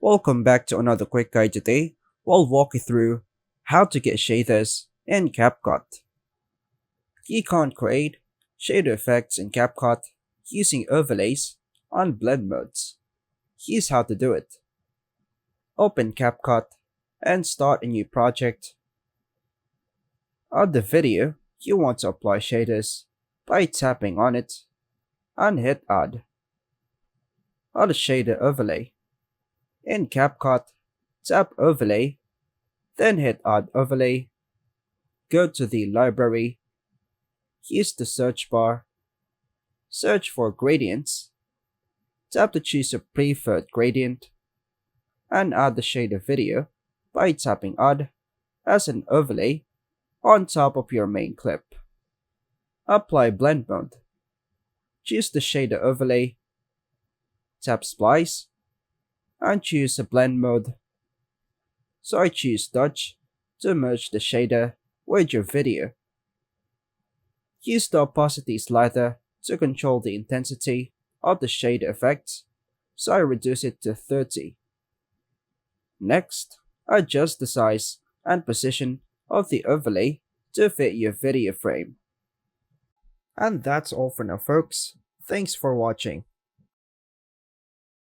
Welcome back to another quick guide today. We'll walk you through how to get shaders in CapCut. You can create shader effects in CapCut using overlays on blend modes. Here's how to do it. Open CapCut and start a new project. Add the video you want to apply shaders by tapping on it and hit Add. Add a shader overlay. In CapCut, tap Overlay, then hit Add Overlay. Go to the library, use the search bar, search for gradients, tap to choose a preferred gradient, and add the shader video by tapping Add as an overlay on top of your main clip. Apply blend mode. Choose the shader overlay, tap Splice, and choose a blend mode. So I choose Dodge to merge the shader with your video. Use the opacity slider to control the intensity of the shader effect, so I reduce it to 30. Next, adjust the size and position of the overlay to fit your video frame. And that's all for now folks. Thanks for watching.